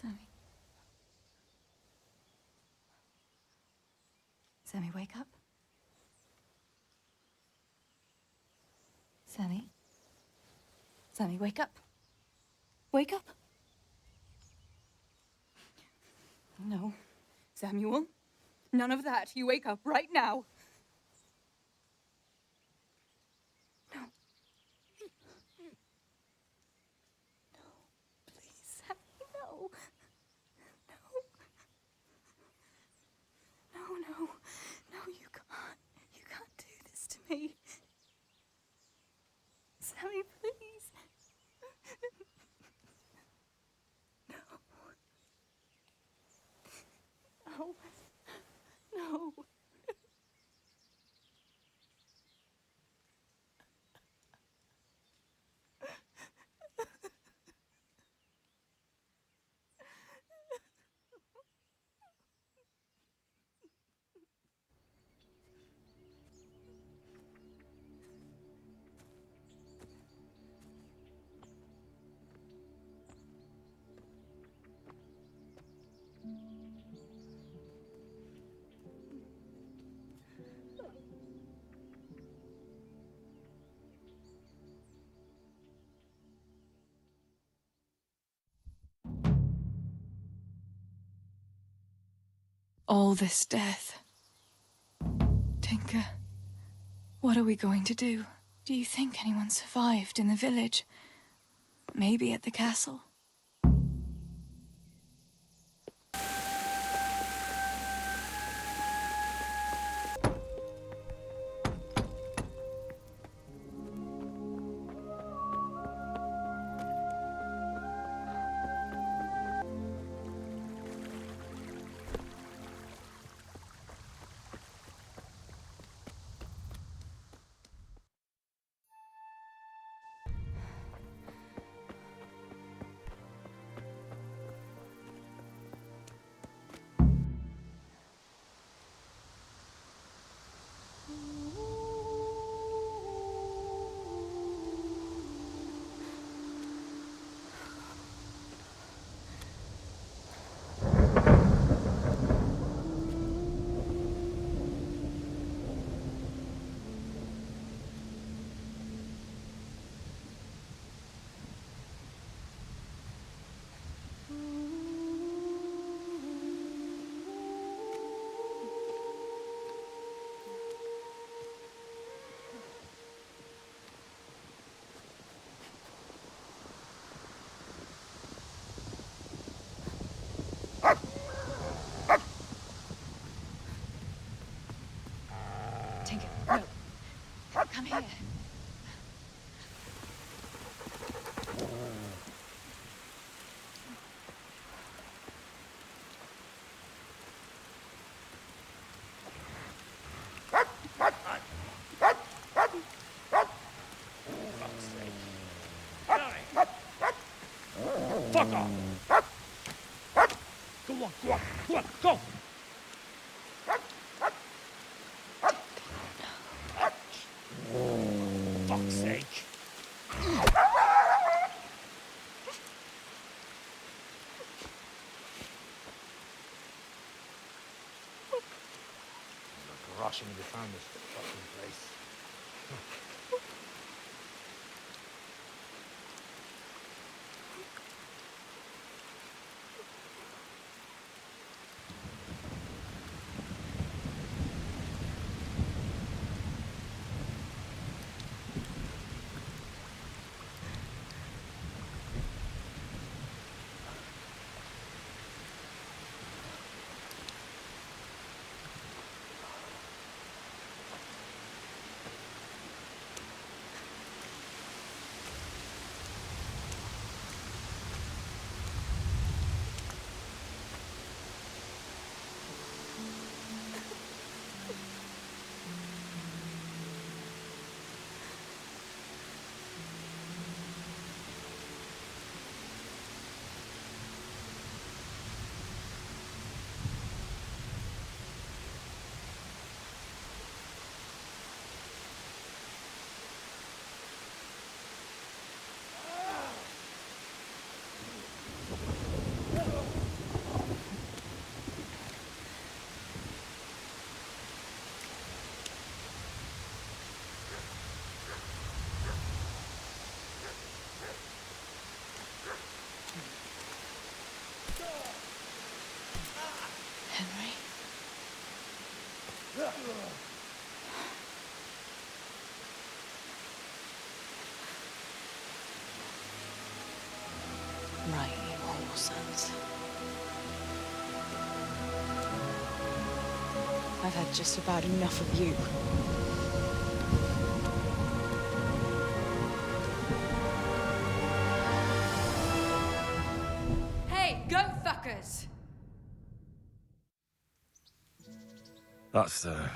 Sammy. Sammy, wake up. Sammy? Sammy, wake up. Wake up. No. Samuel. None of that. You wake up right now. No. No. Please, Sammy, no. No. No. No, you can't. You can't do this to me. Sammy, please. No. No. No. All this death. Tinker, what are we going to do? Do you think anyone survived in the village? Maybe at the castle? Tinker, no. Come here. Fuck off! Go on, go on, go on, go! Fuck's sake. We're rushing to find this fucking place. Right, you horrible sons. I've had just about enough of you. Hey, go fuckers! That's, I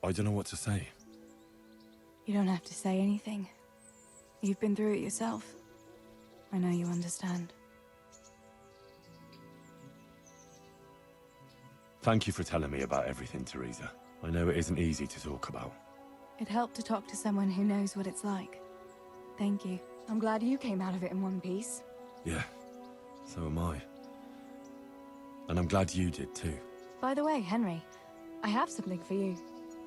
don't know what to say. You don't have to say anything. You've been through it yourself. I know you understand. Thank you for telling me about everything, Teresa. I know it isn't easy to talk about. It helped to talk to someone who knows what it's like. Thank you. I'm glad you came out of it in one piece. Yeah, so am I. And I'm glad you did too. By the way, Henry, I have something for you.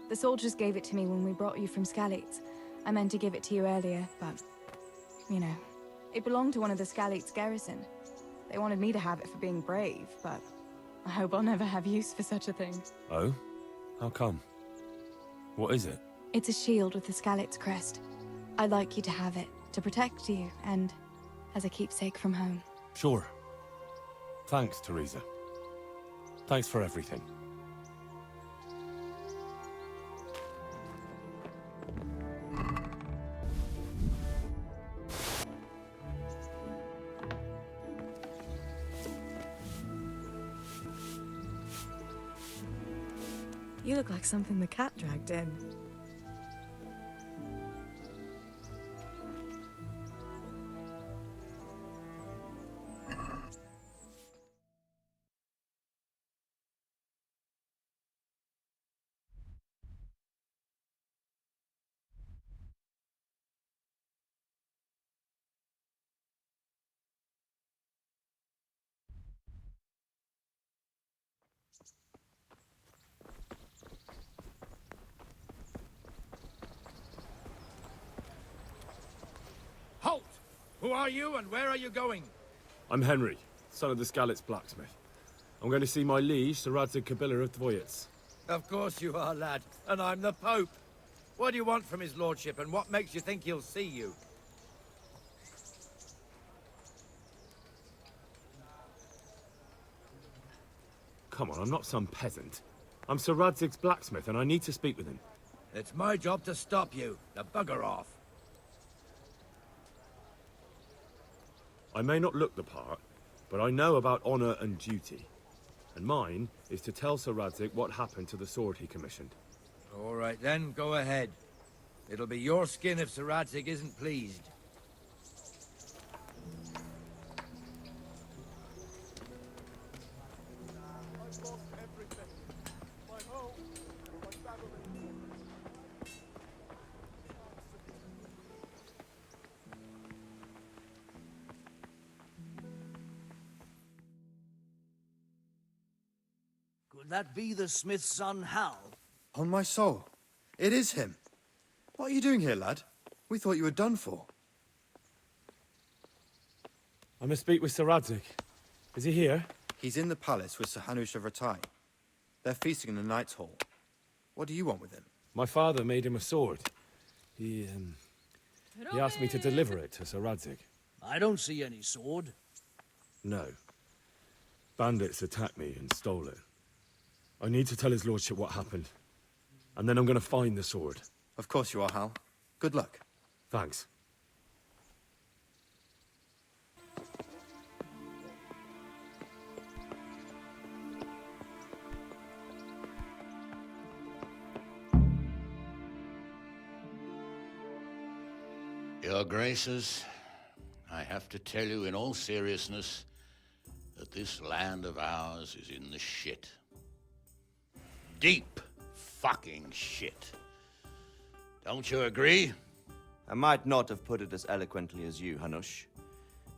The soldiers gave it to me when we brought you from Skalitz. I meant to give it to you earlier, but... you know. It belonged to one of the Skalitz garrison. They wanted me to have it for being brave, but... I hope I'll never have use for such a thing. Oh? How come? What is it? It's a shield with the Skalitz crest. I'd like you to have it, to protect you, and... as a keepsake from home. Sure. Thanks, Teresa. Thanks for everything. You look like something the cat dragged in. Halt! Who are you and where are you going? I'm Henry, son of the Skalitz blacksmith. I'm going to see my liege, Sir Radzig Kobyla of Dvoyets. Of course you are, lad. And I'm the Pope. What do you want from his lordship, and what makes you think he'll see you? Come on, I'm not some peasant. I'm Sir Radzig's blacksmith, and I need to speak with him. It's my job to stop you. Now bugger off. I may not look the part, but I know about honor and duty. And mine is to tell Sir Radzig what happened to the sword he commissioned. All right then, go ahead. It'll be your skin if Sir Radzig isn't pleased. Could that be the smith's son, Hal? On my soul. It is him. What are you doing here, lad? We thought you were done for. I must speak with Sir Radzig. Is he here? He's in the palace with Sir Hanush of Ratai. They're feasting in the Knight's Hall. What do you want with him? My father made him a sword. He asked me to deliver it to Sir Radzig. I don't see any sword. No. Bandits attacked me and stole it. I need to tell his lordship what happened. And then I'm going to find the sword. Of course you are, Hal. Good luck. Thanks. Your Graces, I have to tell you in all seriousness that this land of ours is in the shit. Deep fucking shit. Don't you agree? I might not have put it as eloquently as you, Hanush,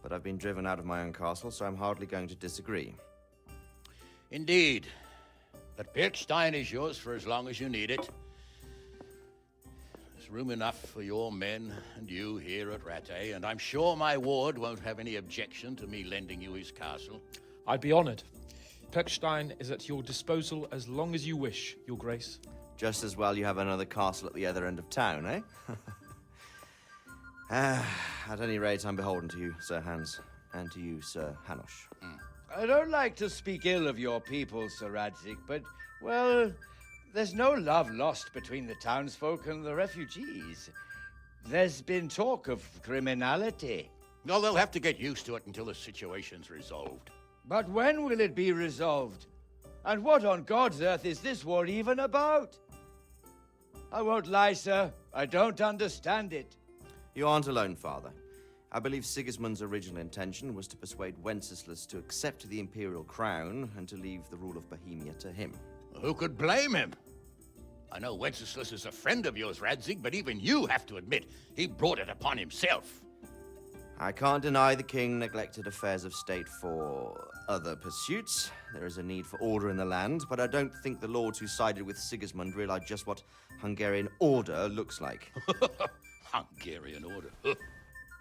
but I've been driven out of my own castle, so I'm hardly going to disagree. Indeed. But Pirkstein is yours for as long as you need it. There's room enough for your men and you here at Rattay, and I'm sure my ward won't have any objection to me lending you his castle. I'd be honored. Pirkstein is at your disposal as long as you wish, Your Grace. Just as well you have another castle at the other end of town, eh? At any rate, I'm beholden to you, Sir Hans. And to you, Sir Hanush. I don't like to speak ill of your people, Sir Radzig, but, well, there's no love lost between the townsfolk and the refugees. There's been talk of criminality. No, they'll have to get used to it until the situation's resolved. But when will it be resolved? And what on God's earth is this war even about? I won't lie, sir. I don't understand it. You aren't alone, Father. I believe Sigismund's original intention was to persuade Wenceslas to accept the imperial crown and to leave the rule of Bohemia to him. Who could blame him? I know Wenceslas is a friend of yours, Radzig, but even you have to admit he brought it upon himself. I can't deny the king neglected affairs of state for other pursuits. There is a need for order in the land, but I don't think the lords who sided with Sigismund realized just what Hungarian order looks like. Hungarian order.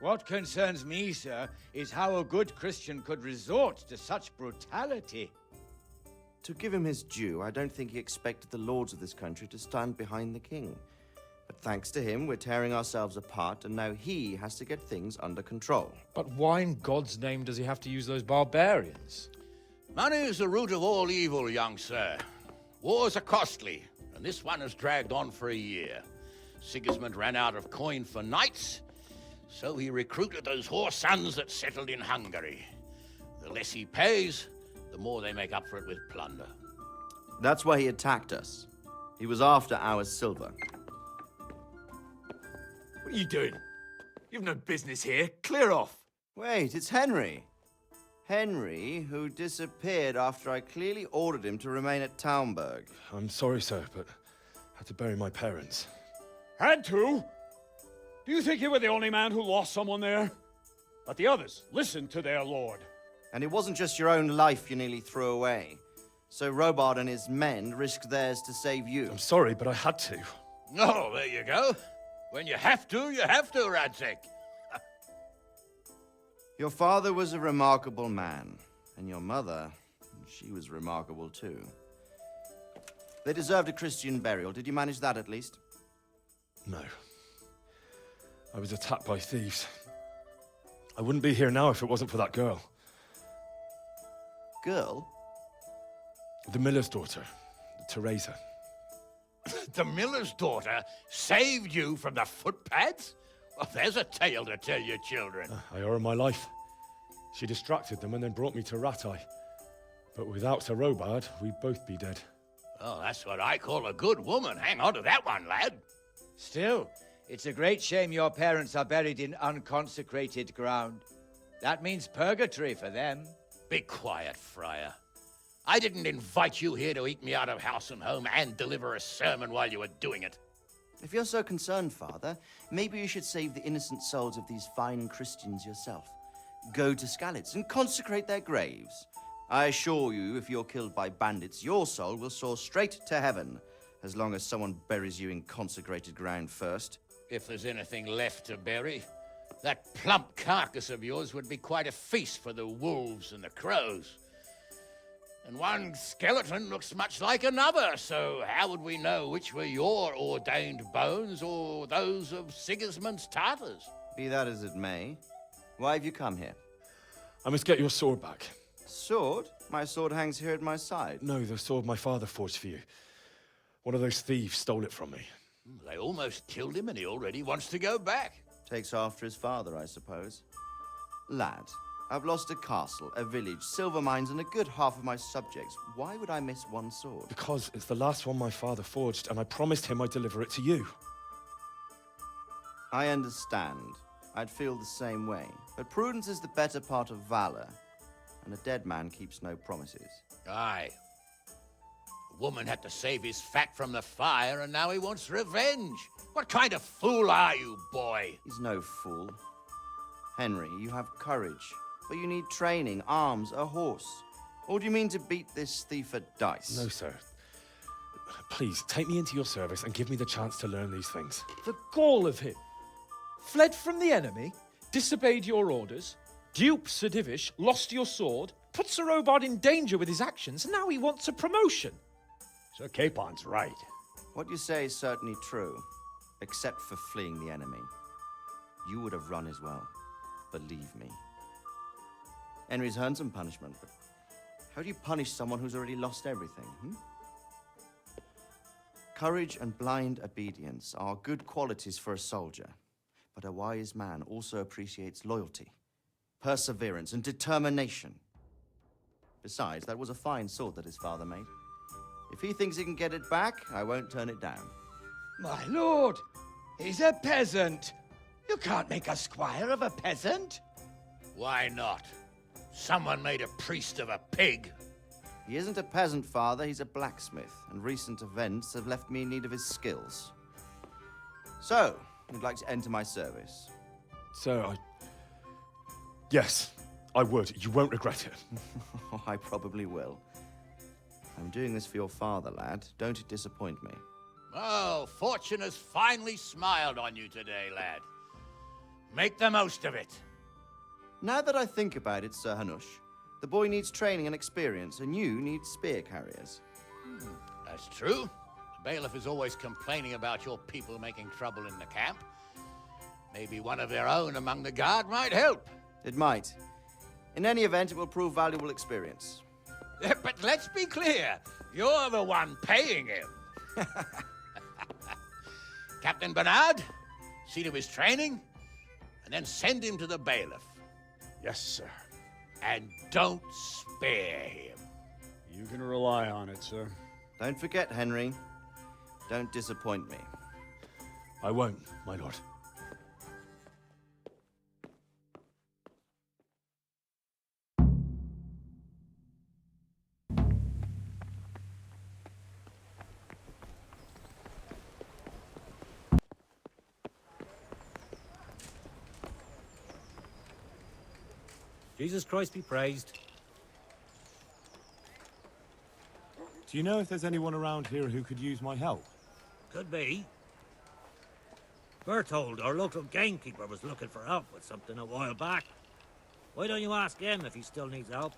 What concerns me, sir, is how a good Christian could resort to such brutality. To give him his due, I don't think he expected the lords of this country to stand behind the king. But thanks to him, we're tearing ourselves apart, and now he has to get things under control. But why in God's name does he have to use those barbarians? Money is the root of all evil, young sir. Wars are costly, and this one has dragged on for a year. Sigismund ran out of coin for knights, so he recruited those whore sons that settled in Hungary. The less he pays, the more they make up for it with plunder. That's why he attacked us. He was after our silver. What are you doing? You've no business here. Clear off. Wait, it's Henry. Henry, who disappeared after I clearly ordered him to remain at Taumberg. I'm sorry, sir, but I had to bury my parents. Had to? Do you think you were the only man who lost someone there? But the others listened to their lord. And it wasn't just your own life you nearly threw away. So Robard and his men risked theirs to save you. I'm sorry, but I had to. Oh, there you go. When you have to, Radzig. Your father was a remarkable man, and your mother, she was remarkable too. They deserved a Christian burial. Did you manage that at least? No. I was attacked by thieves. I wouldn't be here now if it wasn't for that girl. Girl? The miller's daughter, Teresa. The miller's daughter saved you from the footpads? Well, there's a tale to tell your children. I owe her my life. She distracted them and then brought me to Rattay. But without Sir Robard, we'd both be dead. Oh, that's what I call a good woman. Hang on to that one, lad. Still, it's a great shame your parents are buried in unconsecrated ground. That means purgatory for them. Be quiet, Friar. I didn't invite you here to eat me out of house and home and deliver a sermon while you were doing it. If you're so concerned, Father, maybe you should save the innocent souls of these fine Christians yourself. Go to Skalitz and consecrate their graves. I assure you, if you're killed by bandits, your soul will soar straight to heaven, as long as someone buries you in consecrated ground first. If there's anything left to bury, that plump carcass of yours would be quite a feast for the wolves and the crows. And one skeleton looks much like another, so how would we know which were your ordained bones or those of Sigismund's Tartars? Be that as it may, why have you come here? I must get your sword back. Sword? My sword hangs here at my side. No, the sword my father forged for you. One of those thieves stole it from me. They almost killed him and he already wants to go back. Takes after his father, I suppose. Lad, I've lost a castle, a village, silver mines, and a good half of my subjects. Why would I miss one sword? Because it's the last one my father forged, and I promised him I'd deliver it to you. I understand. I'd feel the same way. But prudence is the better part of valor, and a dead man keeps no promises. Aye. The woman had to save his fat from the fire, and now he wants revenge. What kind of fool are you, boy? He's no fool. Henry, you have courage, but you need training, arms, a horse. Or do you mean to beat this thief at dice? No, sir. Please, take me into your service and give me the chance to learn these things. The gall of him. Fled from the enemy, disobeyed your orders, duped Sir Divish, lost your sword, put Sir Robard in danger with his actions, and now he wants a promotion. Sir Capon's right. What you say is certainly true, except for fleeing the enemy. You would have run as well. Believe me. Henry's earned some punishment, but how do you punish someone who's already lost everything, Courage and blind obedience are good qualities for a soldier, but a wise man also appreciates loyalty, perseverance, and determination. Besides, that was a fine sword that his father made. If he thinks he can get it back, I won't turn it down. My lord, he's a peasant. You can't make a squire of a peasant. Why not? Someone made a priest of a pig. He isn't a peasant, father, he's a blacksmith, and recent events have left me in need of his skills. So, you'd like to enter my service? Sir, Yes, I would. You won't regret it. I probably will. I'm doing this for your father, lad. Don't disappoint me. Oh, fortune has finally smiled on you today, lad. Make the most of it. Now that I think about it, Sir Hanush, the boy needs training and experience, and you need spear carriers. That's true. The bailiff is always complaining about your people making trouble in the camp. Maybe one of their own among the guard might help. It might. In any event, it will prove valuable experience. But let's be clear. You're the one paying him. Captain Bernard, see to his training, and then send him to the bailiff. Yes, sir. And don't spare him. You can rely on it, sir. Don't forget, Henry. Don't disappoint me. I won't, my lord. Jesus Christ be praised. Do you know if there's anyone around here who could use my help? Could be. Berthold, our local gamekeeper, was looking for help with something a while back. Why don't you ask him if he still needs help?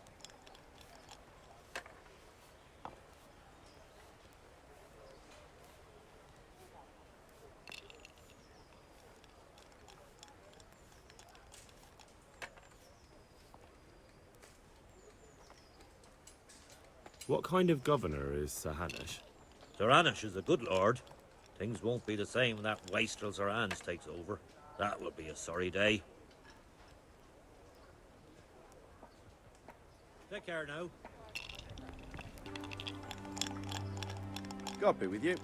What kind of governor is Sir Hanush? Sir Hanush is a good lord. Things won't be the same when that wastrel Sir Hans takes over. That will be a sorry day. Take care now. God be with you.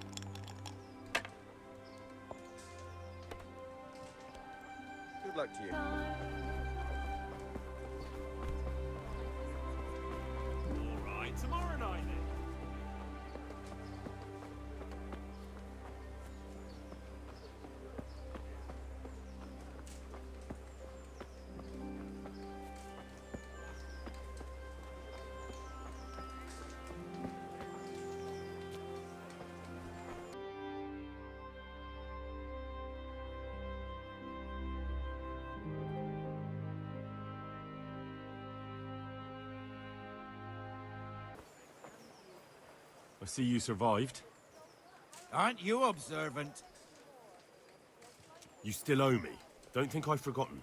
Good luck to you. All right, tomorrow night then. I see you survived. Aren't you observant? You still owe me. Don't think I've forgotten.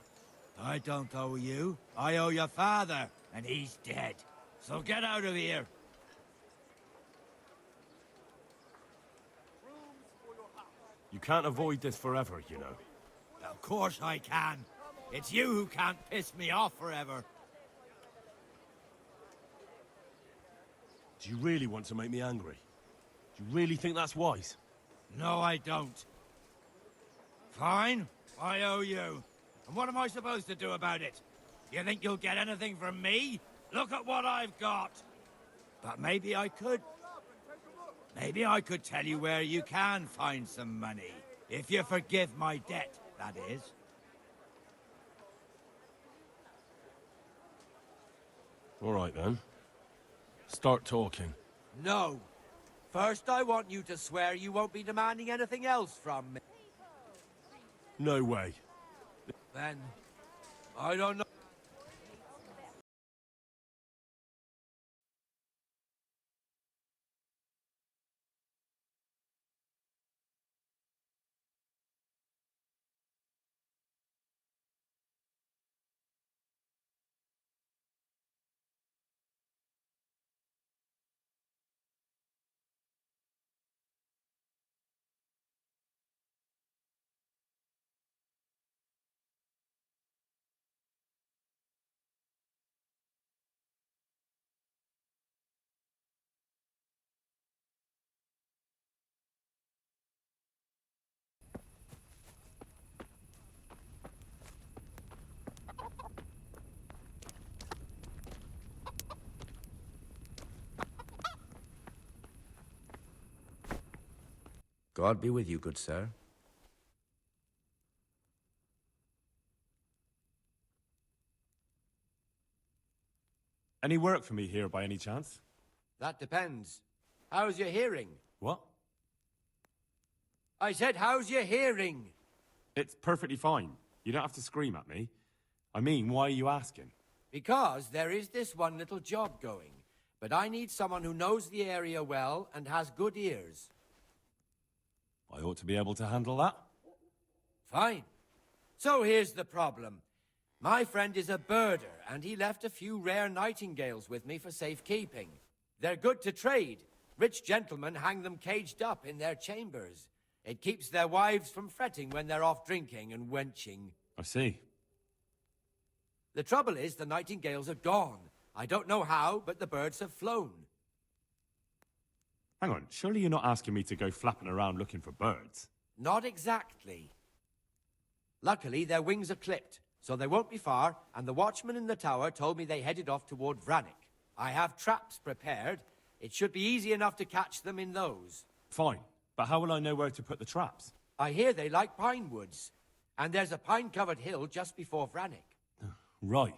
I don't owe you. I owe your father, and he's dead. So get out of here. You can't avoid this forever, you know. Of course I can. It's you who can't piss me off forever. Do you really want to make me angry? Do you really think that's wise? No, I don't. Fine. I owe you. And what am I supposed to do about it? You think you'll get anything from me? Look at what I've got. But maybe I could. Maybe I could tell you where you can find some money. If you forgive my debt, that is. All right, then. Start talking. No. First, I want you to swear you won't be demanding anything else from me. No way. Then, I don't know. God be with you, good sir. Any work for me here by any chance? That depends. How's your hearing? What? I said, how's your hearing? It's perfectly fine. You don't have to scream at me. I mean, why are you asking? Because there is this one little job going, but I need someone who knows the area well and has good ears. I ought to be able to handle that. Fine. So here's the problem. My friend is a birder, and he left a few rare nightingales with me for safekeeping. They're good to trade. Rich gentlemen hang them caged up in their chambers. It keeps their wives from fretting when they're off drinking and wenching. I see. The trouble is, the nightingales are gone. I don't know how, but the birds have flown. Hang on, surely you're not asking me to go flapping around looking for birds? Not exactly. Luckily, their wings are clipped, so they won't be far, and the watchman in the tower told me they headed off toward Vranik. I have traps prepared. It should be easy enough to catch them in those. Fine, but how will I know where to put the traps? I hear they like pine woods, and there's a pine-covered hill just before Vranik. Right,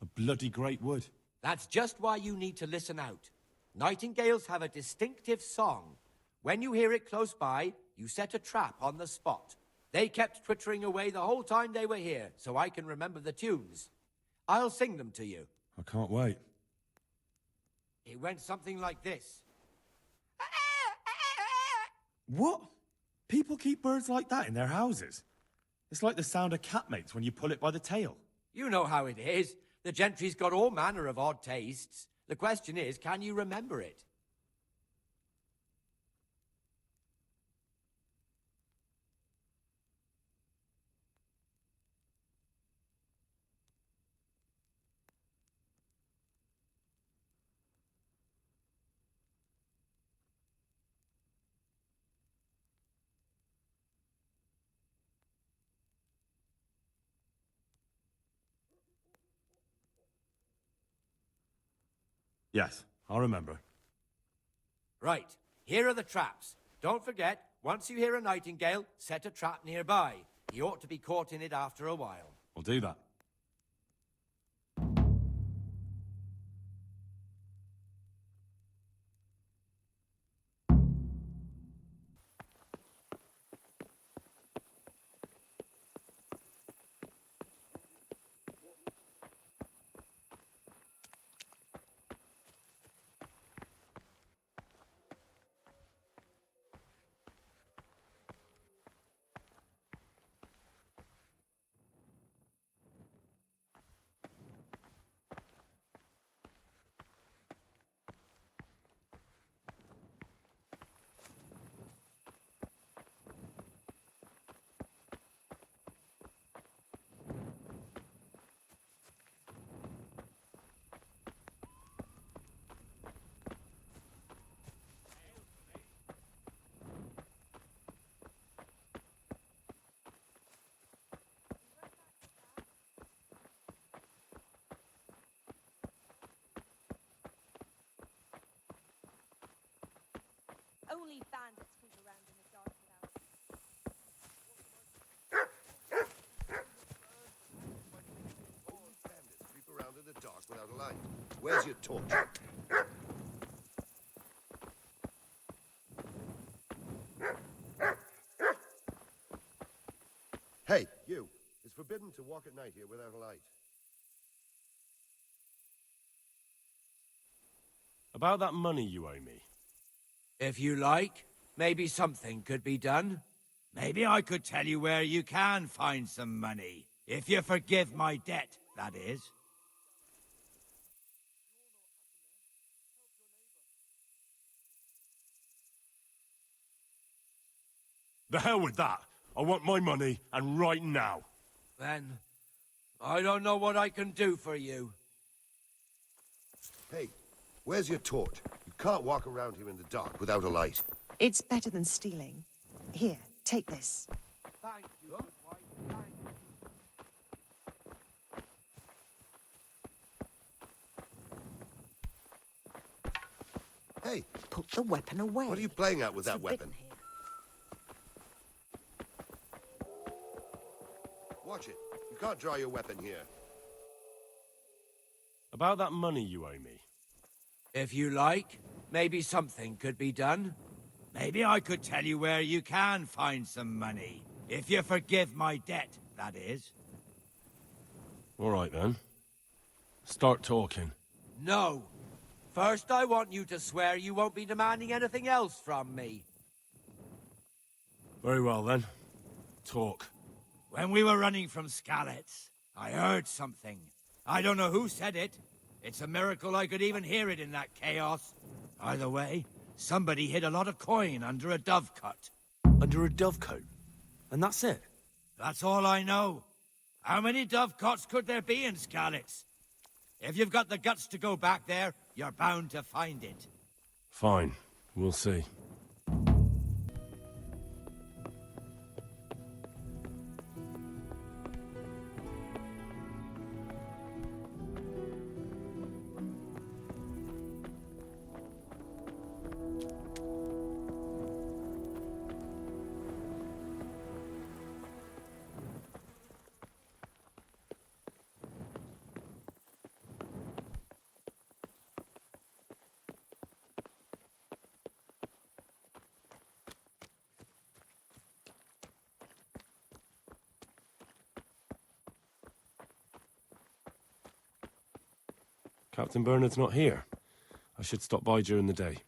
a bloody great wood. That's just why you need to listen out. Nightingales have a distinctive song. When you hear it close by, you set a trap on the spot. They kept twittering away the whole time they were here, so I can remember the tunes. I'll sing them to you. I can't wait. It went something like this. What? People keep birds like that in their houses? It's like the sound a cat makes when you pull it by the tail. You know how it is. The gentry's got all manner of odd tastes. The question is, can you remember it? Yes, I'll remember. Right, here are the traps. Don't forget, once you hear a nightingale, set a trap nearby. He ought to be caught in it after a while. I'll do that. Only bandits creep around in the dark without... Bandits creep around in the dark without a light. Where's your torch? Hey, you. It's forbidden to walk at night here without a light. About that money you owe me. If you like, maybe something could be done. Maybe I could tell you where you can find some money. If you forgive my debt, that is. The hell with that. I want my money, and right now. Then, I don't know what I can do for you. Hey, where's your torch? You can't walk around here in the dark without a light. It's better than stealing. Here, take this. Thank you, good wife. Thank you. Hey. Put the weapon away. What are you playing at with that weapon? can't draw your weapon here. About that money you owe me. If you like, maybe something could be done. Maybe I could tell you where you can find some money. If you forgive my debt, that is. All right, then. Start talking. No. First, I want you to swear you won't be demanding anything else from me. Very well, then. Talk. When we were running from Skalitz, I heard something. I don't know who said it. It's a miracle I could even hear it in that chaos. Either way, somebody hid a lot of coin under a dovecote. Under a dovecote? And that's it? That's all I know. How many dovecotes could there be in Skalitz? If you've got the guts to go back there, you're bound to find it. Fine. We'll see. Captain Bernard's not here. I should stop by during the day.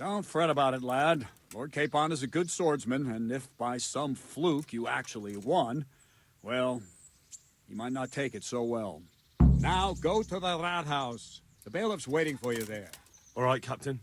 Don't fret about it, lad. Lord Capon is a good swordsman, and if by some fluke you actually won, well, he might not take it so well. Now go to the rat house. The bailiff's waiting for you there. All right, Captain.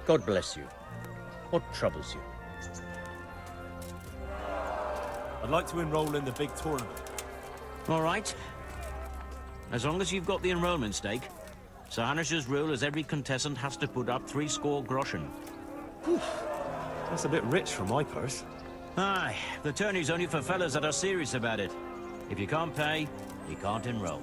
God bless you. What troubles you? I'd like to enroll in the big tournament. All right. As long as you've got the enrollment stake, Sir Hanish's rule is every contestant has to put up 60 groschen. That's a bit rich for my purse. Aye, the tourney's only for fellas that are serious about it. If you can't pay, you can't enroll.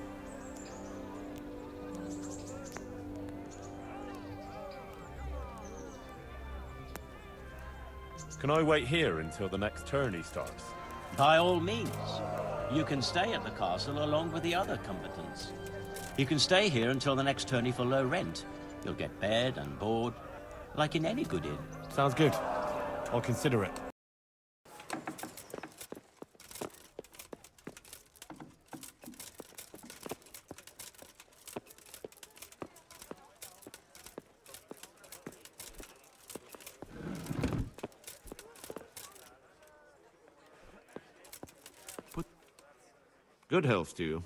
Can I wait here until the next tourney starts? By all means. You can stay at the castle along with the other combatants. You can stay here until the next tourney for low rent. You'll get bed and board, like in any good inn. Sounds good. I'll consider it. Good health to you.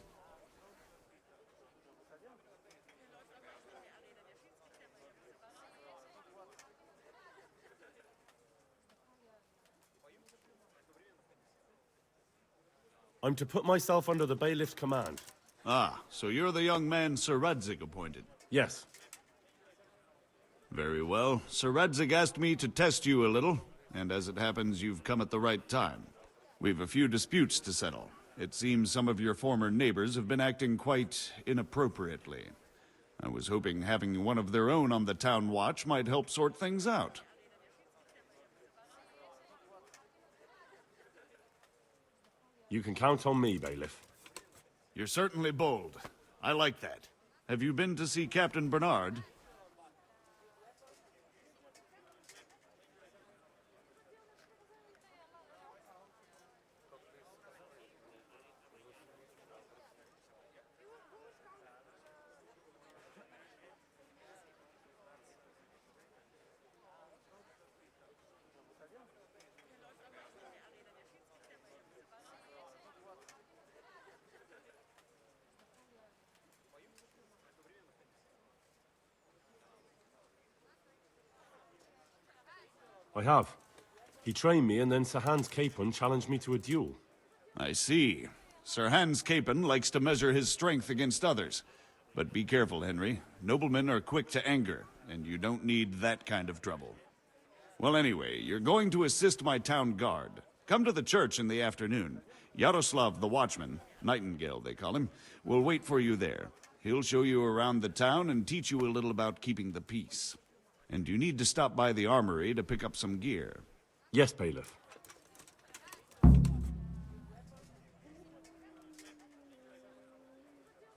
I'm to put myself under the bailiff's command. Ah, so you're the young man Sir Radzig appointed? Yes. Very well. Sir Radzig asked me to test you a little, and as it happens, you've come at the right time. We've a few disputes to settle. It seems some of your former neighbors have been acting quite inappropriately. I was hoping having one of their own on the town watch might help sort things out. You can count on me, bailiff. You're certainly bold. I like that. Have you been to see Captain Bernard? I have. He trained me, and then Sir Hans Capon challenged me to a duel. I see. Sir Hans Capon likes to measure his strength against others. But be careful, Henry. Noblemen are quick to anger, and you don't need that kind of trouble. Well, anyway, you're going to assist my town guard. Come to the church in the afternoon. Yaroslav the watchman, Nightingale they call him, will wait for you there. He'll show you around the town and teach you a little about keeping the peace. And you need to stop by the armory to pick up some gear. Yes, bailiff.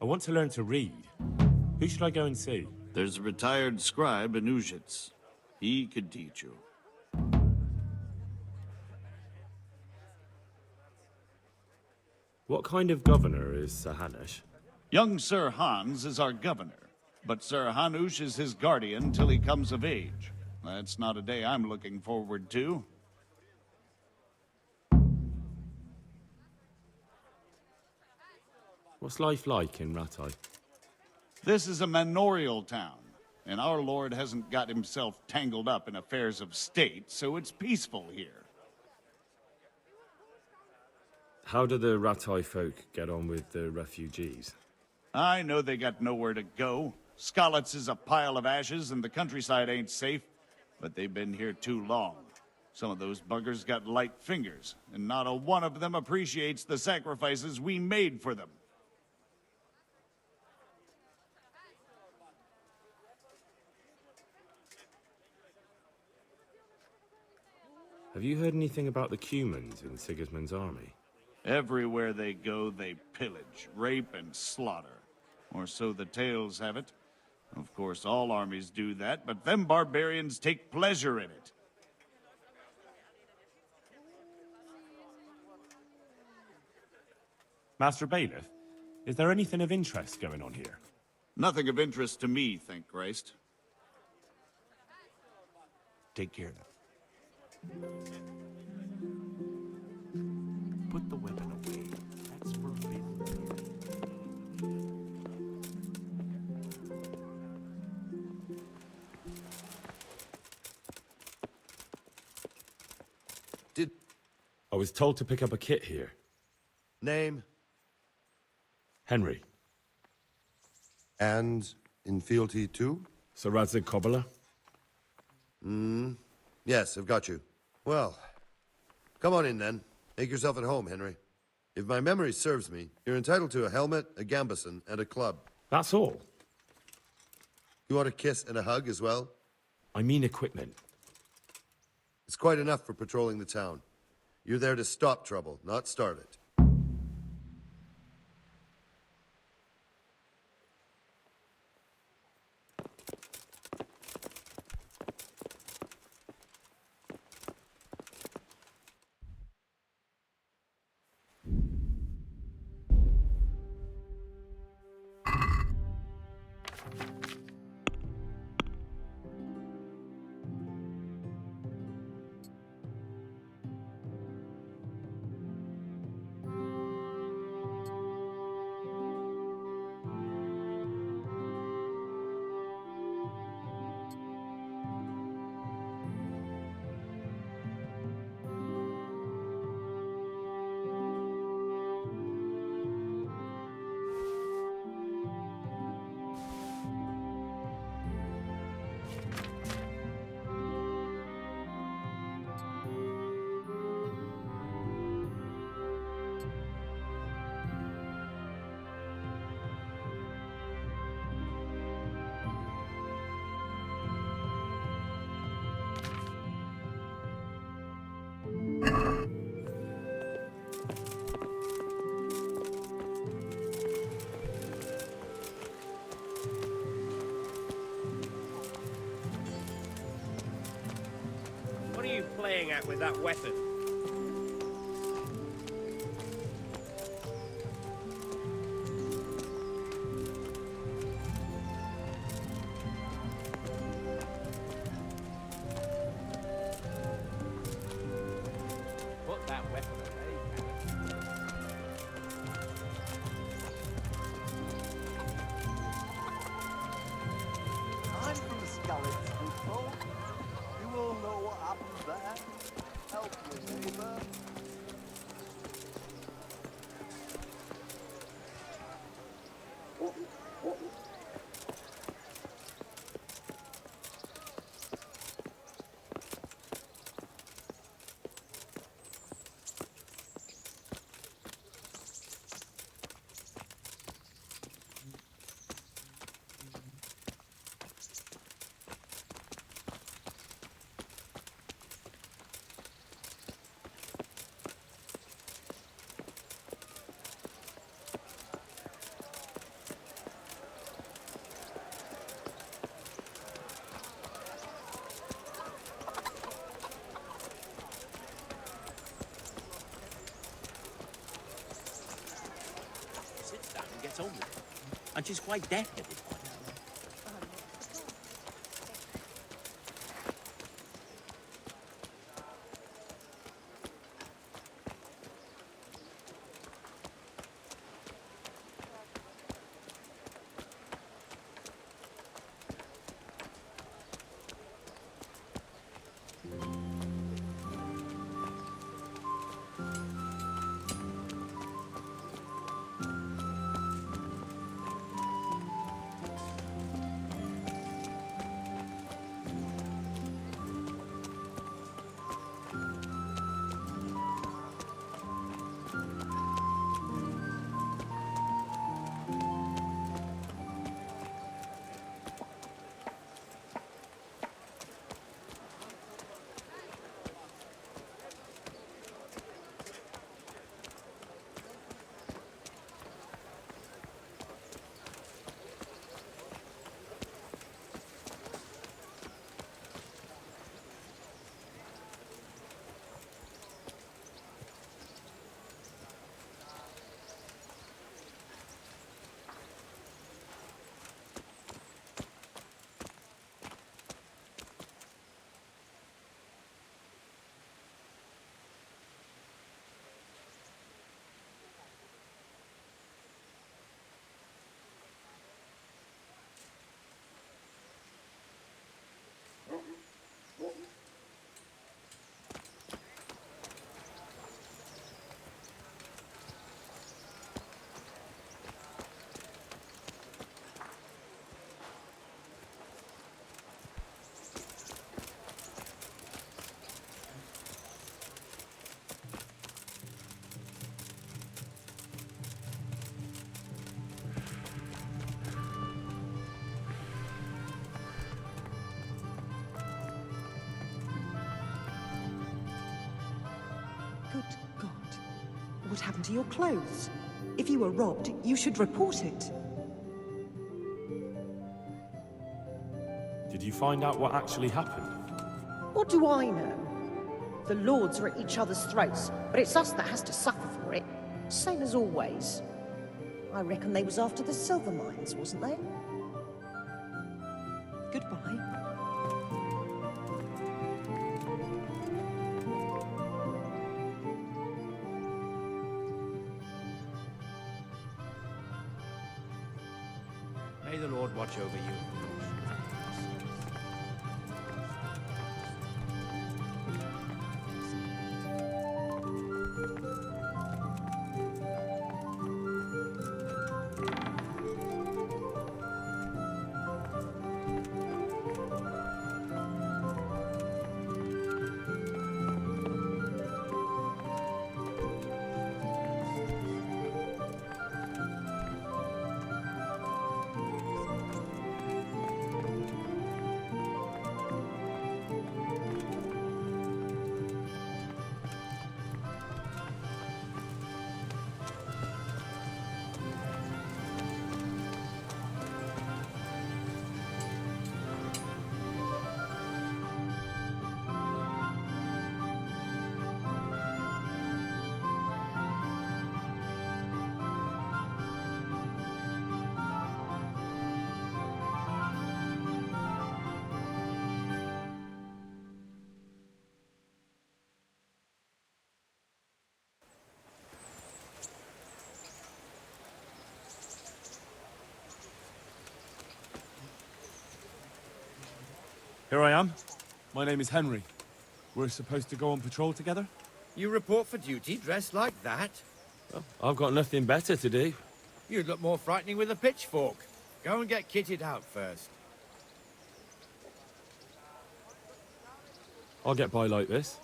I want to learn to read. Who should I go and see? There's a retired scribe in Uzhitz. He could teach you. What kind of governor is Sir Hanush? Young Sir Hans is our governor, but Sir Hanush is his guardian till he comes of age. That's not a day I'm looking forward to. What's life like in Rattay? This is a manorial town, and our lord hasn't got himself tangled up in affairs of state, so it's peaceful here. How do the Rattay folk get on with the refugees? I know they got nowhere to go. Skalitz is a pile of ashes, and the countryside ain't safe, but they've been here too long. Some of those buggers got light fingers, and not a one of them appreciates the sacrifices we made for them. Have you heard anything about the Cumans in Sigismund's army? Everywhere they go, they pillage, rape, and slaughter. Or so the tales have it. Of course, all armies do that, but them barbarians take pleasure in it. Master Bailiff, is there anything of interest going on here? Nothing of interest to me, thank Christ. Take care of it. Put the weapon away. That's forbidden. I was told to pick up a kit here. Name? Henry. And in fealty too? Sir Radzig Kobyla? Yes, I've got you. Well, come on in then. Make yourself at home, Henry. If my memory serves me, you're entitled to a helmet, a gambeson, and a club. That's all? You want a kiss and a hug as well? I mean equipment. It's quite enough for patrolling the town. You're there to stop trouble, not start it. What are you playing at with that weapon? Put that weapon away. I'm from the Skalitz, people. You all know what happened there. Help your neighbor. Sits down and gets on with it. And she's quite deaf-headed by now. Good God. What happened to your clothes? If you were robbed, you should report it. Did you find out what actually happened? What do I know? The lords are at each other's throats, but it's us that has to suffer for it. Same as always. I reckon they was after the silver mines, wasn't they? Goodbye. May the Lord watch over you. Here I am. My name is Henry. We're supposed to go on patrol together? You report for duty dressed like that? Well, I've got nothing better to do. You'd look more frightening with a pitchfork. Go and get kitted out first. I'll get by like this.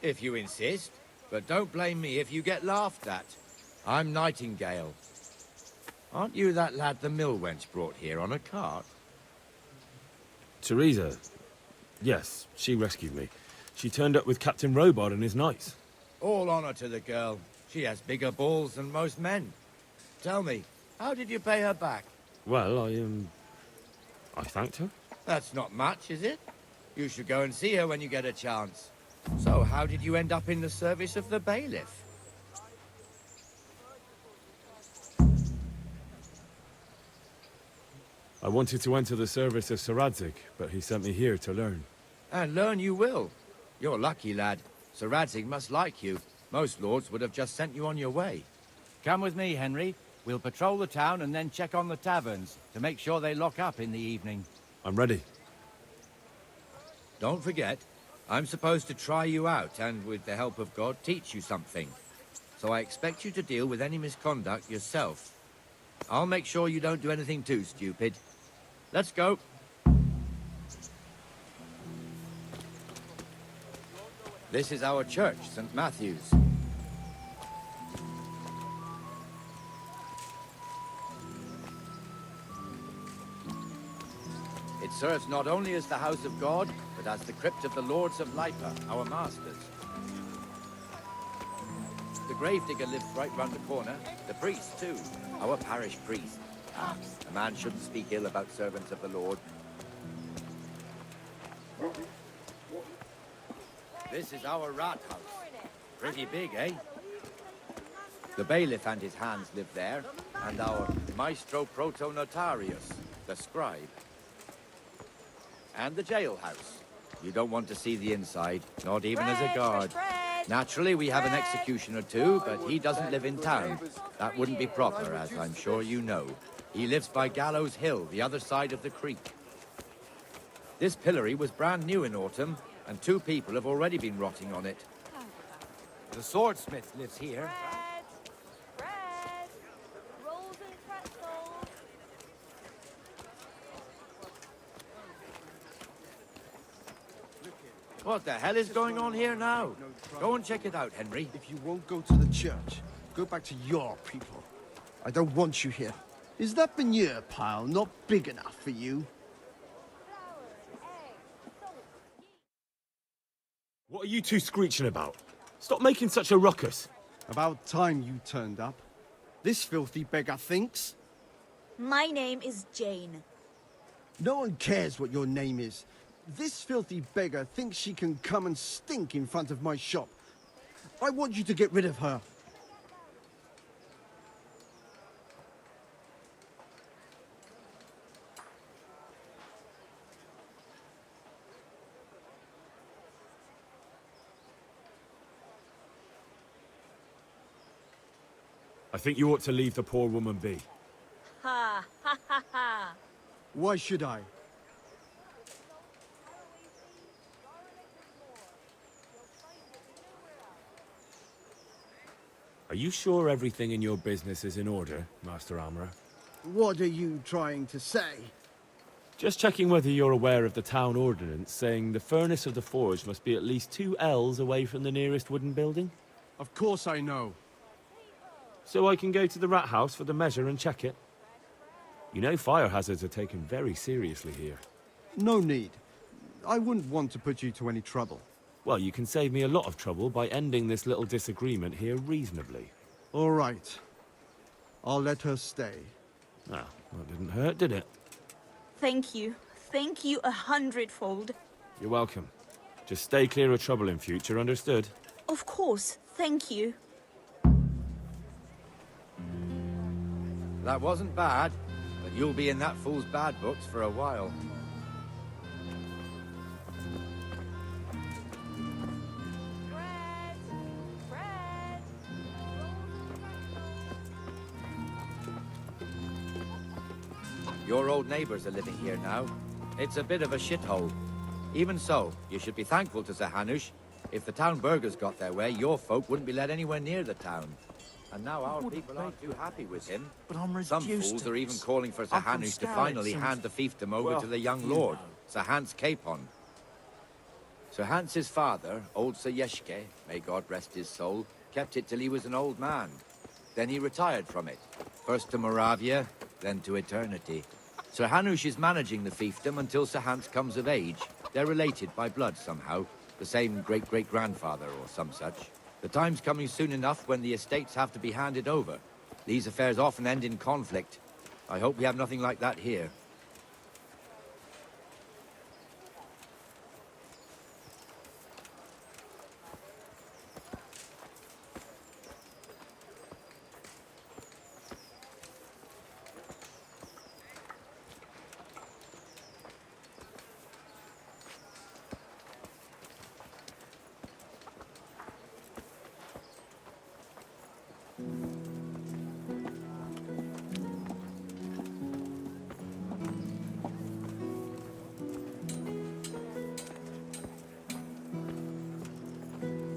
If you insist. But don't blame me if you get laughed at. I'm Nightingale. Aren't you that lad the mill wench brought here on a cart? Teresa. Yes, she rescued me. She turned up with Captain Robard and his knights. All honor to the girl. She has bigger balls than most men. Tell me, how did you pay her back? Well, I thanked her. That's not much, is it? You should go and see her when you get a chance. So, how did you end up in the service of the bailiff? I wanted to enter the service of Sir Radzig, but he sent me here to learn. And learn you will. You're lucky, lad. Sir Radzig must like you. Most lords would have just sent you on your way. Come with me, Henry. We'll patrol the town and then check on the taverns to make sure they lock up in the evening. I'm ready. Don't forget, I'm supposed to try you out and, with the help of God, teach you something. So I expect you to deal with any misconduct yourself. I'll make sure you don't do anything too stupid. Let's go. This is our church, St. Matthew's. It serves not only as the house of God, but as the crypt of the Lords of Lipa, our masters. The gravedigger lives right round the corner. The priest, too. Our parish priest. A man shouldn't speak ill about servants of the Lord. This is our rat house. Pretty big, eh? The bailiff and his hands live there, and our maestro proto-notarius, the scribe. And the jailhouse. You don't want to see the inside, not even as a guard. Naturally, we have an executioner too, but he doesn't live in town. That wouldn't be proper, as I'm sure you know. He lives by Gallows Hill, the other side of the creek. This pillory was brand new in autumn, and 2 people have already been rotting on it. The swordsmith lives here. What the hell is going on here now? Go and check it out, Henry. If you won't go to the church, go back to your people. I don't want you here. Is that manure pile not big enough for you? What are you two screeching about? Stop making such a ruckus. About time you turned up. This filthy beggar thinks. My name is Jane. No one cares what your name is. This filthy beggar thinks she can come and stink in front of my shop. I want you to get rid of her. I think you ought to leave the poor woman be. Ha ha ha ha. Why should I? Are you sure everything in your business is in order, Master Armourer? What are you trying to say? Just checking whether you're aware of the town ordinance saying the furnace of the forge must be at least 2 ells away from the nearest wooden building? Of course I know. So I can go to the rat house for the measure and check it? You know fire hazards are taken very seriously here. No need. I wouldn't want to put you to any trouble. Well, you can save me a lot of trouble by ending this little disagreement here reasonably. All right. I'll let her stay. Ah, that didn't hurt, did it? Thank you. Thank you 100-fold. You're welcome. Just stay clear of trouble in future, understood? Of course. Thank you. That wasn't bad, but you'll be in that fool's bad books for a while. Your old neighbors are living here now. It's a bit of a shithole. Even so, you should be thankful to Sir Hanush. If the town burghers got their way, your folk wouldn't be let anywhere near the town. And now our people aren't too happy with him. But I'm Some fools are even calling for Sir I'm from Hanush to Scouts finally and- hand the fiefdom over well, to the young you lord, know. Sir Hans Capon. Sir Hans's father, old Sir Yeshke, may God rest his soul, kept it till he was an old man. Then he retired from it, first to Moravia, then to eternity. Sir Hanush is managing the fiefdom until Sir Hans comes of age. They're related by blood somehow, the same great-great-grandfather or some such. The time's coming soon enough when the estates have to be handed over. These affairs often end in conflict. I hope we have nothing like that here.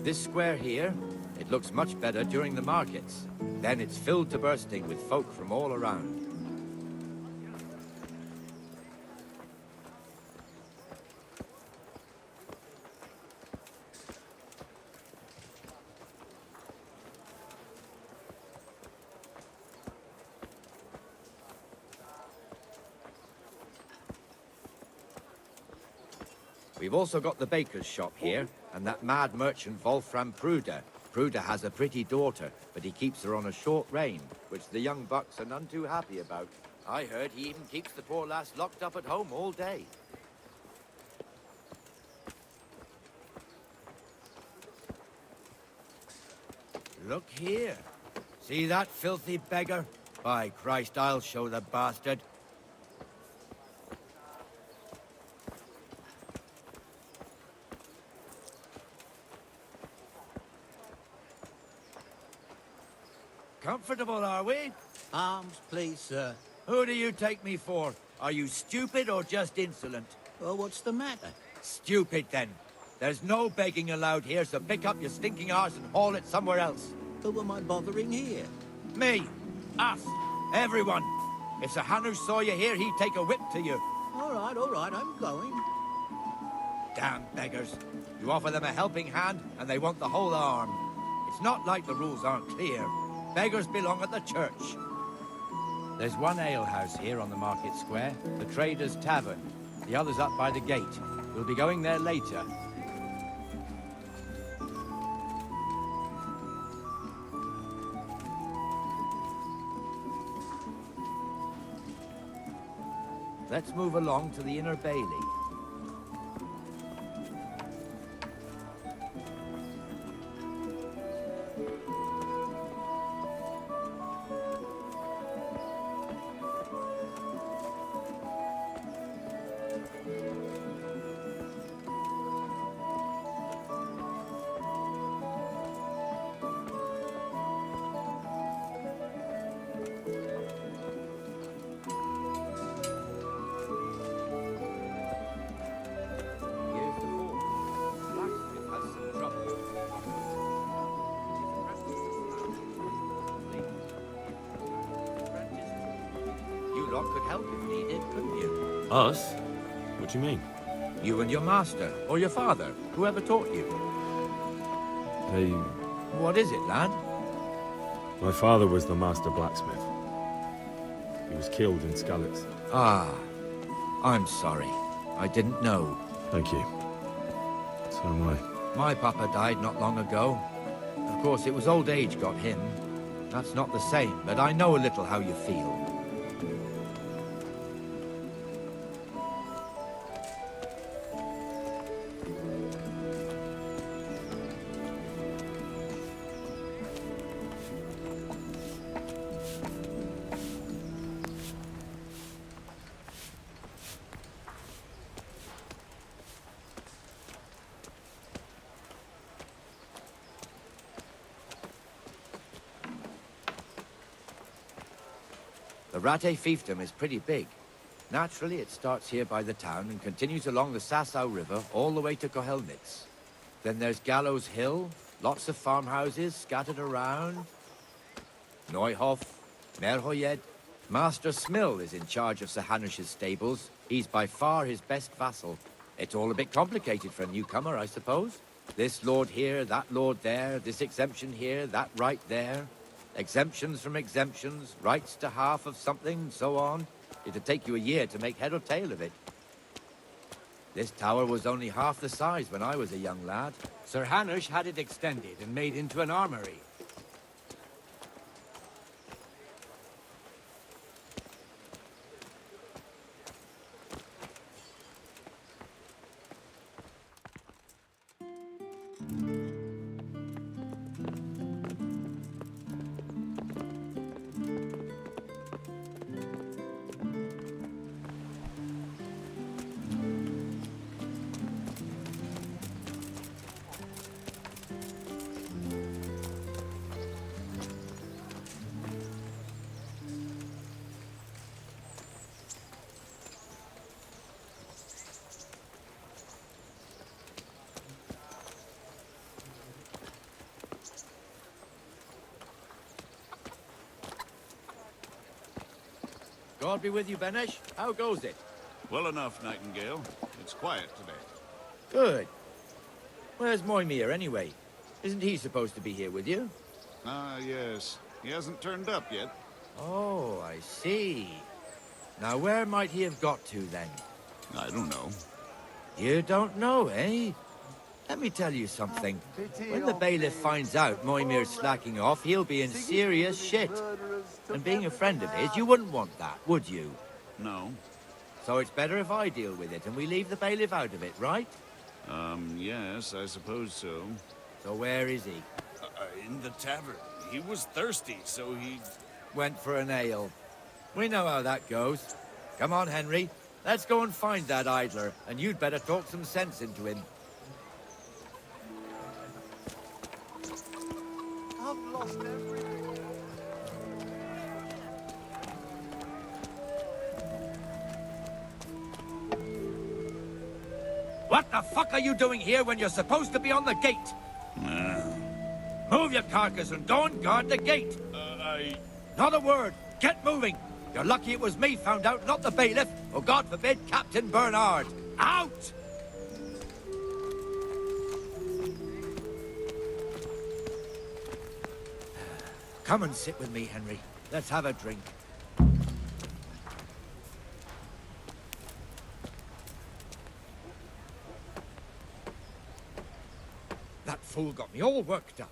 This square here, it looks much better during the markets. Then it's filled to bursting with folk from all around. We've also got the baker's shop here, and that mad merchant Wolfram Pruder. Pruder has a pretty daughter, but he keeps her on a short rein, which the young bucks are none too happy about. I heard he even keeps the poor lass locked up at home all day. Look here. See that filthy beggar? By Christ, I'll show the bastard. Comfortable, are we? Arms, please, sir. Who do you take me for? Are you stupid or just insolent? Well, what's the matter? Stupid, then. There's no begging allowed here, so pick up your stinking arse and haul it somewhere else. Who am I bothering here? Me. Us. Everyone. If Sir Hanush saw you here, he'd take a whip to you. All right, I'm going. Damn beggars. You offer them a helping hand, and they want the whole arm. It's not like the rules aren't clear. Beggars belong at the church. There's one alehouse here on the market square, the Trader's Tavern. The other's up by the gate. We'll be going there later. Let's move along to the Inner Bailey. You lot could help if needed, couldn't you? Us? What do you mean? You and your master, or your father, whoever taught you. They... What is it, lad? My father was the master blacksmith. He was killed in Skalitz. Ah, I'm sorry. I didn't know. Thank you. So am I. My papa died not long ago. Of course, it was old age got him. That's not the same, but I know a little how you feel. The Rate fiefdom is pretty big. Naturally, it starts here by the town and continues along the Sasau River all the way to Kohelnitz. Then there's Gallows Hill, lots of farmhouses scattered around. Neuhof, Merhoyed. Master Smill is in charge of Sir Hanush's stables. He's by far his best vassal. It's all a bit complicated for a newcomer, I suppose. This lord here, that lord there, this exemption here, that right there. Exemptions from exemptions, rights to half of something, so on. It'd take you a year to make head or tail of it. This tower was only half the size when I was a young lad. Sir Hanush had it extended and made into an armory. God be with you, Benesh. How goes it? Well enough, Nightingale. It's quiet today. Good. Where's Moimir, anyway? Isn't he supposed to be here with you? Ah, yes. He hasn't turned up yet. Oh, I see. Now, where might he have got to, then? I don't know. You don't know, eh? Let me tell you something. When the bailiff finds out Moimir's slacking off, he'll be in serious shit. And being a friend of his, you wouldn't want that, would you? No. So it's better if I deal with it and we leave the bailiff out of it, right? Yes, I suppose so. So where is he? In the tavern. He was thirsty, so he... Went for an ale. We know how that goes. Come on, Henry. Let's go and find that idler, and you'd better talk some sense into him. I've lost everything. What the fuck are you doing here when you're supposed to be on the gate? Move your carcass and go and guard the gate. Not a word. Get moving. You're lucky it was me found out, not the bailiff, or God forbid, Captain Bernard. Out! Come and sit with me, Henry. Let's have a drink. That fool got me all worked up.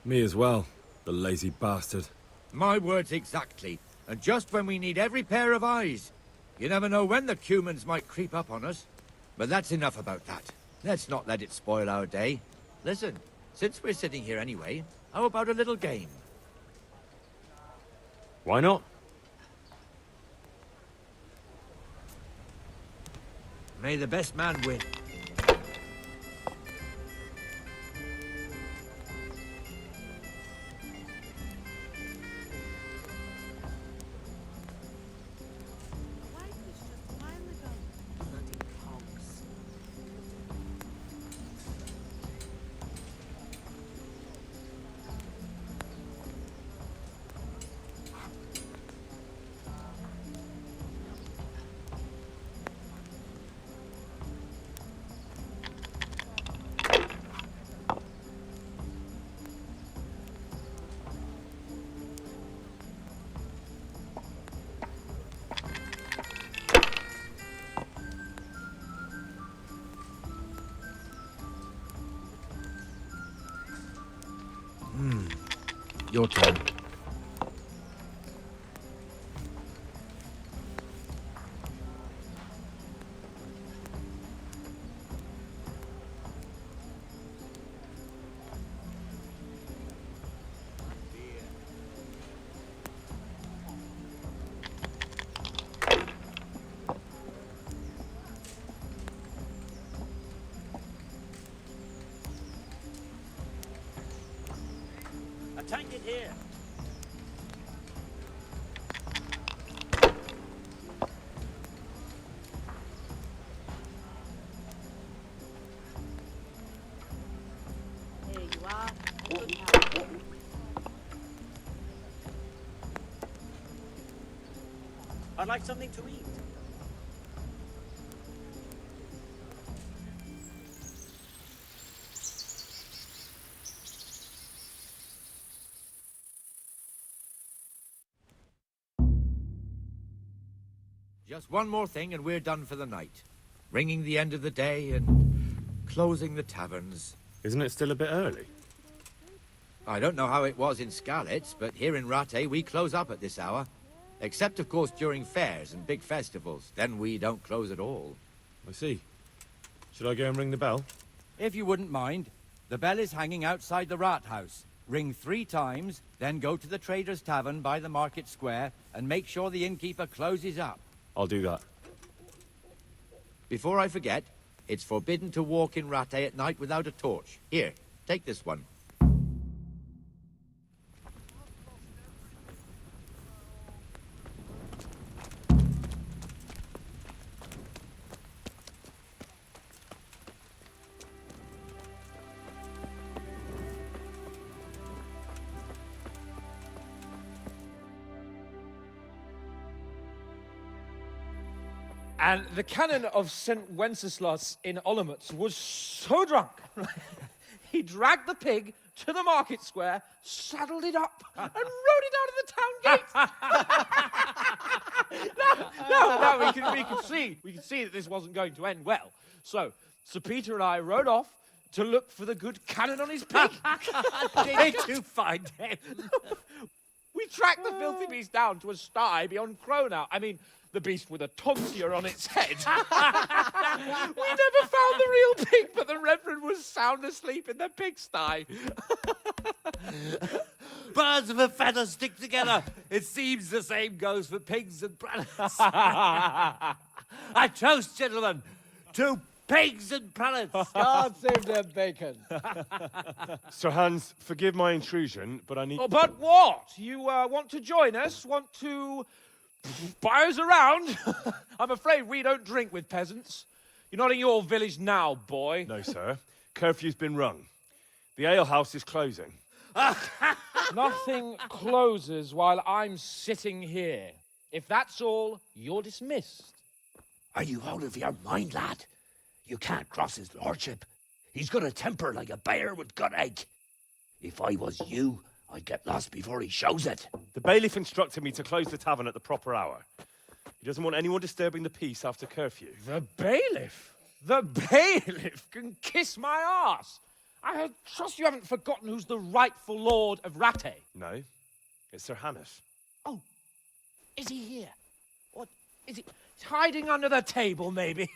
Me as well, the lazy bastard. My words exactly. And just when we need every pair of eyes. You never know when the Cumans might creep up on us. But that's enough about that. Let's not let it spoil our day. Listen, since we're sitting here anyway, how about a little game? Why not? May the best man win. Your turn. A tank in here. Here you are. I'd like something to eat. Just one more thing and we're done for the night. Ringing the end of the day and closing the taverns. Isn't it still a bit early? I don't know how it was in Skalitz, but here in Rattay we close up at this hour. Except, of course, during fairs and big festivals. Then we don't close at all. I see. Should I go and ring the bell? If you wouldn't mind, the bell is hanging outside the rat house. Ring 3 times, then go to the Trader's Tavern by the market square and make sure the innkeeper closes up. I'll do that. Before I forget, it's forbidden to walk in Rattay at night without a torch. Here, take this one. And the canon of St. Wenceslas in Olomouc was so drunk, he dragged the pig to the market square, saddled it up, and rode it out of the town gate. No, we can see that this wasn't going to end well. So, Sir Peter and I rode off to look for the good canon on his pig. Did you find him? We tracked the filthy beast down to a sty beyond Cronau. I mean, the beast with a tonsure on its head. We never found the real pig, but the Reverend was sound asleep in the pigsty. Birds of a feather stick together. It seems the same goes for pigs and planets. I toast, gentlemen, to pigs and planets. God save the bacon. Sir Hans, forgive my intrusion, but I need... Oh, but what? You want to join us? Want to buy us around? I'm afraid we don't drink with peasants. You're not in your village now, boy. No, sir. Curfew's been rung. The alehouse is closing. Nothing closes while I'm sitting here. If that's all, you're dismissed. Are you out of your mind, lad? You can't cross his lordship. He's got a temper like a bear with gut ache. If I was you, I'd get lost before he shows it. The bailiff instructed me to close the tavern at the proper hour. He doesn't want anyone disturbing the peace after curfew. The bailiff? The bailiff can kiss my arse. I trust you haven't forgotten who's the rightful lord of Rattay. No, it's Sir Hannes. Oh, Is he here? Or is he hiding under the table, maybe?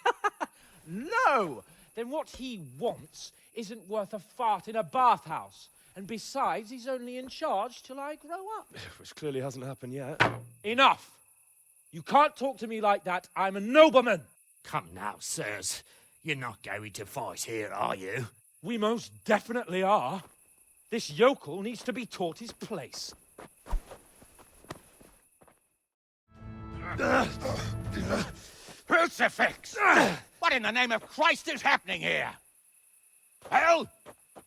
No! Then what he wants isn't worth a fart in a bathhouse. And besides, he's only in charge till I grow up. Which clearly hasn't happened yet. Enough! You can't talk to me like that. I'm a nobleman. Come now, sirs. You're not going to fight here, are you? We most definitely are. This yokel needs to be taught his place. Crucifix! What in the name of Christ is happening here? Well,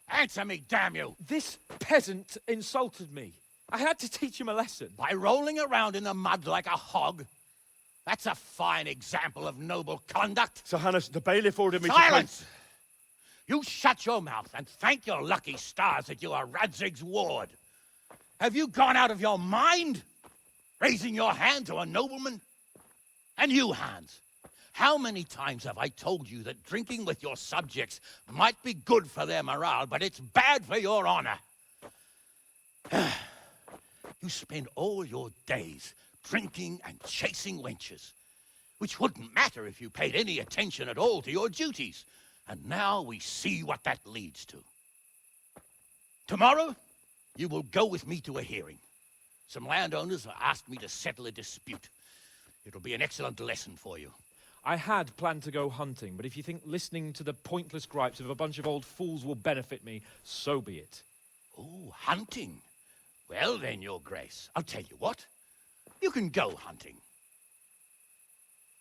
answer me, damn you! This peasant insulted me. I had to teach him a lesson. By rolling around in the mud like a hog? That's a fine example of noble conduct. Sir Hanush, the bailiff ordered me to... Silence! You shut your mouth and thank your lucky stars that you are Radzig's ward. Have you gone out of your mind? Raising your hand to a nobleman? And you, Hans, how many times have I told you that drinking with your subjects might be good for their morale, but it's bad for your honor? You spend all your days drinking and chasing wenches, which wouldn't matter if you paid any attention at all to your duties. And now we see what that leads to. Tomorrow, you will go with me to a hearing. Some landowners have asked me to settle a dispute. It'll be an excellent lesson for you. I had planned to go hunting, but if you think listening to the pointless gripes of a bunch of old fools will benefit me, so be it. Oh, hunting. Well then, Your Grace, I'll tell you what. You can go hunting.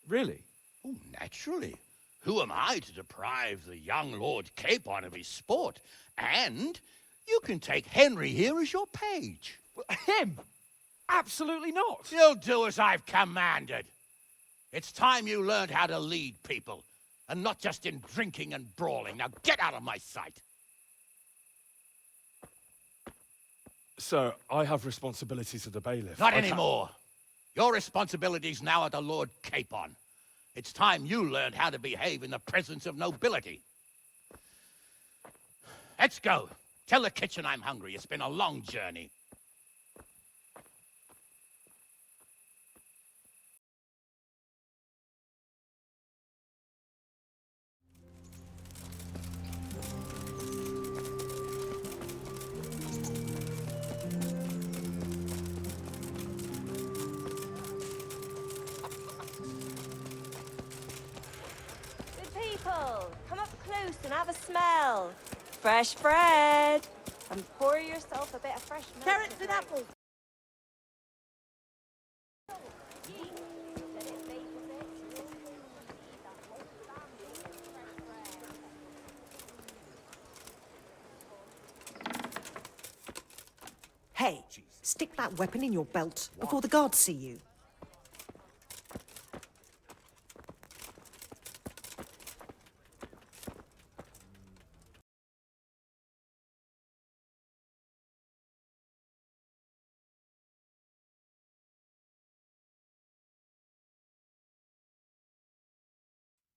Really? Oh, naturally. Who am I to deprive the young Lord Capon of his sport? And you can take Henry here as your page. Him? Absolutely not. You'll do as I've commanded. It's time you learned how to lead people, and not just in drinking and brawling. Now get out of my sight. Sir, I have responsibilities to the bailiff. Not anymore. Your responsibilities now are the Lord Capon. It's time you learned how to behave in the presence of nobility. Let's go. Tell the kitchen I'm hungry. It's been a long journey. Come up close and have a smell. Fresh bread. And pour yourself a bit of fresh milk. Carrots and apples. Hey, stick that weapon in your belt before the guards see you.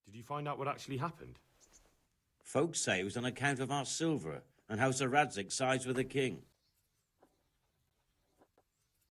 Did you find out what actually happened? Folks say it was on account of our silver and how Sir Radzig sides with the king.